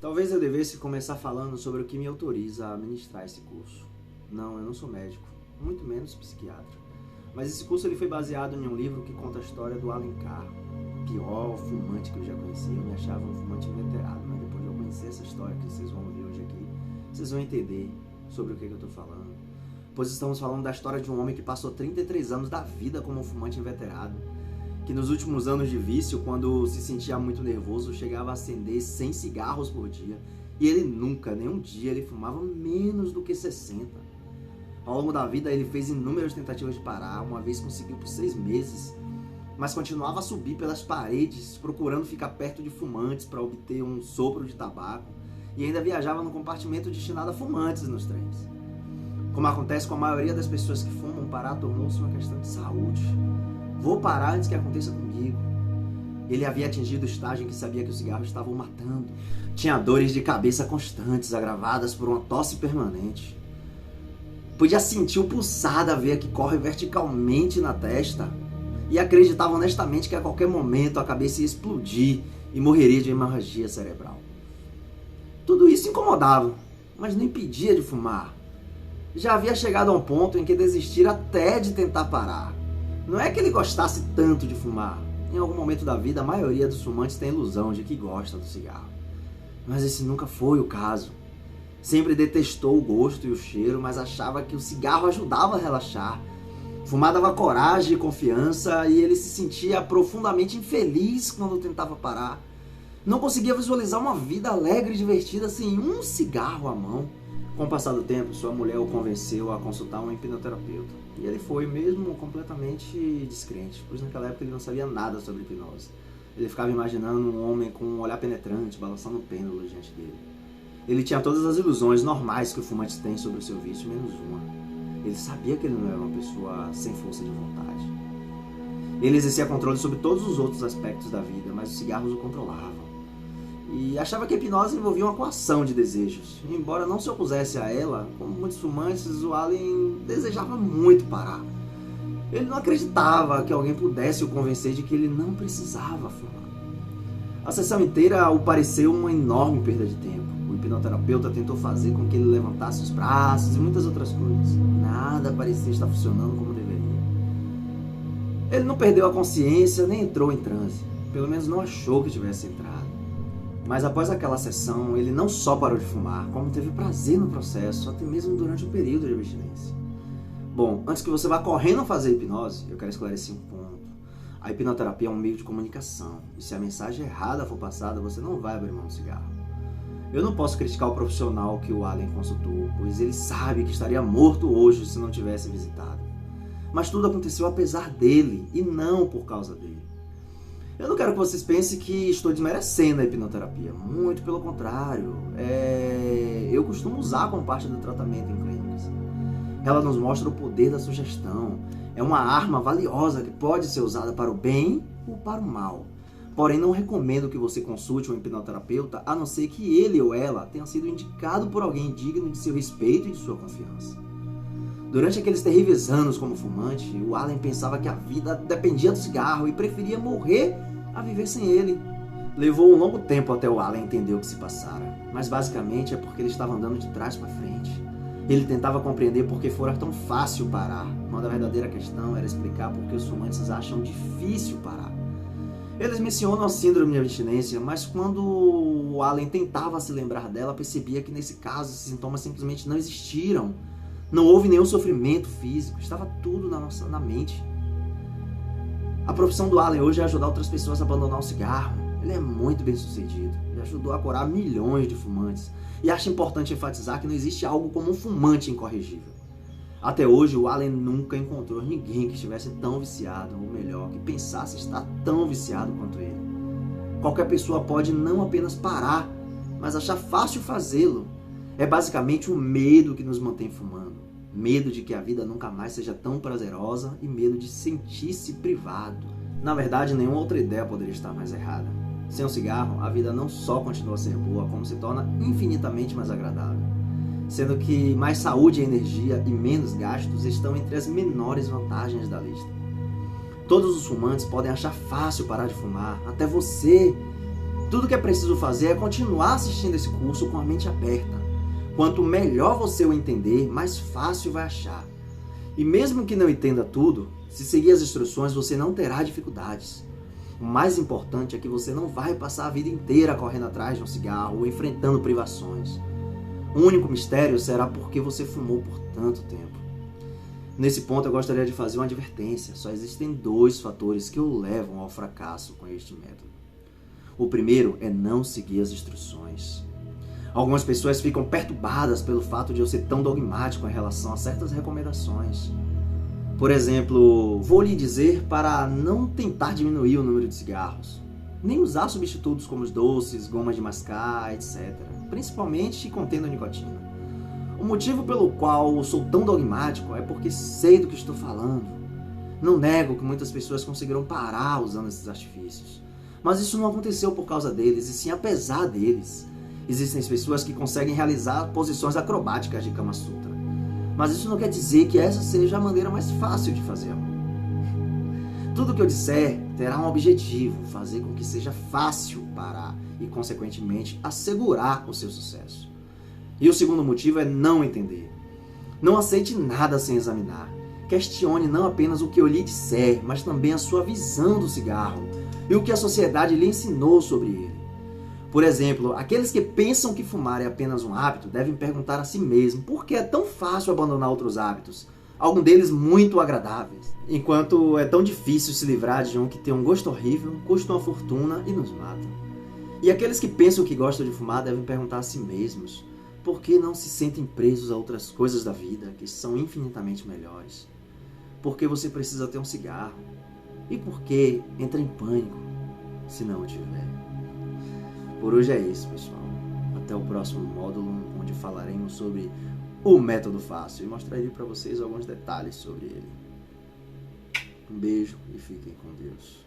Talvez eu devesse começar falando sobre o que me autoriza a ministrar esse curso. Não, eu não sou médico, muito menos psiquiatra. Mas esse curso ele foi baseado em um livro que conta a história do Alencar, pior fumante que eu já conheci. Eu me achava um fumante inveterado, mas depois de eu conhecer essa história que vocês vão ouvir hoje aqui, vocês vão entender sobre o que eu estou falando. Pois estamos falando da história de um homem que passou 33 anos da vida como um fumante inveterado, que nos últimos anos de vício, quando se sentia muito nervoso, chegava a acender 100 cigarros por dia. E ele nunca, nenhum dia, ele fumava menos do que 60. Ao longo da vida, ele fez inúmeras tentativas de parar, uma vez conseguiu por 6 meses, mas continuava a subir pelas paredes, procurando ficar perto de fumantes para obter um sopro de tabaco, e ainda viajava no compartimento destinado a fumantes nos trens. Como acontece com a maioria das pessoas que fumam, parar tornou-se uma questão de saúde. Vou parar antes que aconteça comigo. Ele havia atingido o estágio em que sabia que o cigarro estava o matando. Tinha dores de cabeça constantes, agravadas por uma tosse permanente. Podia sentir o pulsar da veia que corre verticalmente na testa. E acreditava honestamente que a qualquer momento a cabeça ia explodir e morreria de hemorragia cerebral. Tudo isso incomodava, mas não impedia de fumar. Já havia chegado a um ponto em que desistir até de tentar parar. Não é que ele gostasse tanto de fumar. Em algum momento da vida, a maioria dos fumantes tem a ilusão de que gosta do cigarro. Mas esse nunca foi o caso. Sempre detestou o gosto e o cheiro, mas achava que o cigarro ajudava a relaxar. Fumar dava coragem e confiança, e ele se sentia profundamente infeliz quando tentava parar. Não conseguia visualizar uma vida alegre e divertida sem um cigarro à mão. Com o passar do tempo, sua mulher o convenceu a consultar um hipnoterapeuta. E ele foi, mesmo completamente descrente, pois naquela época ele não sabia nada sobre hipnose. Ele ficava imaginando um homem com um olhar penetrante, balançando o pêndulo diante dele. Ele tinha todas as ilusões normais que o fumante tem sobre o seu vício, menos uma. Ele sabia que ele não era uma pessoa sem força de vontade. Ele exercia controle sobre todos os outros aspectos da vida, mas os cigarros o controlavam. E achava que a hipnose envolvia uma coação de desejos. E, embora não se opusesse a ela, como muitos fumantes, o Allen desejava muito parar. Ele não acreditava que alguém pudesse o convencer de que ele não precisava fumar. A sessão inteira o pareceu uma enorme perda de tempo. O hipnoterapeuta tentou fazer com que ele levantasse os braços e muitas outras coisas. Nada parecia estar funcionando como deveria. Ele não perdeu a consciência nem entrou em transe. Pelo menos não achou que tivesse entrado. Mas após aquela sessão, ele não só parou de fumar, como teve prazer no processo, até mesmo durante o período de abstinência. Bom, antes que você vá correndo fazer hipnose, eu quero esclarecer um ponto. A hipnoterapia é um meio de comunicação, e se a mensagem errada for passada, você não vai abrir mão do cigarro. Eu não posso criticar o profissional que o Allen consultou, pois ele sabe que estaria morto hoje se não tivesse visitado. Mas tudo aconteceu apesar dele, e não por causa dele. Eu não quero que vocês pensem que estou desmerecendo a hipnoterapia. Muito pelo contrário. Eu costumo usar como parte do tratamento em clínicas. Ela nos mostra o poder da sugestão. É uma arma valiosa que pode ser usada para o bem ou para o mal. Porém, não recomendo que você consulte um hipnoterapeuta, a não ser que ele ou ela tenha sido indicado por alguém digno de seu respeito e de sua confiança. Durante aqueles terríveis anos como fumante, o Allen pensava que a vida dependia do cigarro e preferia morrer a viver sem ele. Levou um longo tempo até o Allen entender o que se passara, mas basicamente é porque ele estava andando de trás para frente. Ele tentava compreender por que fora tão fácil parar, quando a verdadeira questão era explicar por que os fumantes acham difícil parar. Eles mencionam a síndrome de abstinência, mas quando o Allen tentava se lembrar dela, percebia que nesse caso esses sintomas simplesmente não existiram. Não houve nenhum sofrimento físico, estava tudo na mente. A profissão do Allen hoje é ajudar outras pessoas a abandonar o cigarro. Ele é muito bem sucedido, ele ajudou a curar milhões de fumantes. E acho importante enfatizar que não existe algo como um fumante incorrigível. Até hoje, o Allen nunca encontrou ninguém que estivesse tão viciado, ou melhor, que pensasse estar tão viciado quanto ele. Qualquer pessoa pode não apenas parar, mas achar fácil fazê-lo. É basicamente o medo que nos mantém fumando. Medo de que a vida nunca mais seja tão prazerosa e medo de sentir-se privado. Na verdade, nenhuma outra ideia poderia estar mais errada. Sem o cigarro, a vida não só continua a ser boa, como se torna infinitamente mais agradável. Sendo que mais saúde e energia e menos gastos estão entre as menores vantagens da lista. Todos os fumantes podem achar fácil parar de fumar, até você. Tudo que é preciso fazer é continuar assistindo esse curso com a mente aberta. Quanto melhor você o entender, mais fácil vai achar. E mesmo que não entenda tudo, se seguir as instruções você não terá dificuldades. O mais importante é que você não vai passar a vida inteira correndo atrás de um cigarro ou enfrentando privações. O único mistério será porque você fumou por tanto tempo. Nesse ponto eu gostaria de fazer uma advertência. Só existem 2 fatores que o levam ao fracasso com este método. O primeiro é não seguir as instruções. Algumas pessoas ficam perturbadas pelo fato de eu ser tão dogmático em relação a certas recomendações. Por exemplo, vou lhe dizer para não tentar diminuir o número de cigarros, nem usar substitutos como os doces, gomas de mascar, etc., principalmente contendo nicotina. O motivo pelo qual sou tão dogmático é porque sei do que estou falando. Não nego que muitas pessoas conseguiram parar usando esses artifícios, mas isso não aconteceu por causa deles, e sim apesar deles. Existem pessoas que conseguem realizar posições acrobáticas de Kama Sutra, mas isso não quer dizer que essa seja a maneira mais fácil de fazer amor. Tudo que eu disser terá um objetivo: fazer com que seja fácil parar e, consequentemente, assegurar o seu sucesso. E o segundo motivo é não entender. Não aceite nada sem examinar. Questione não apenas o que eu lhe disser, mas também a sua visão do cigarro e o que a sociedade lhe ensinou sobre ele. Por exemplo, aqueles que pensam que fumar é apenas um hábito devem perguntar a si mesmo por que é tão fácil abandonar outros hábitos, alguns deles muito agradáveis, enquanto é tão difícil se livrar de um que tem um gosto horrível, custa uma fortuna e nos mata. E aqueles que pensam que gostam de fumar devem perguntar a si mesmos por que não se sentem presos a outras coisas da vida que são infinitamente melhores. Por que você precisa ter um cigarro? E por que entra em pânico se não o tiver? Por hoje é isso, pessoal. Até o próximo módulo, onde falaremos sobre o método fácil e mostrarei para vocês alguns detalhes sobre ele. Um beijo e fiquem com Deus.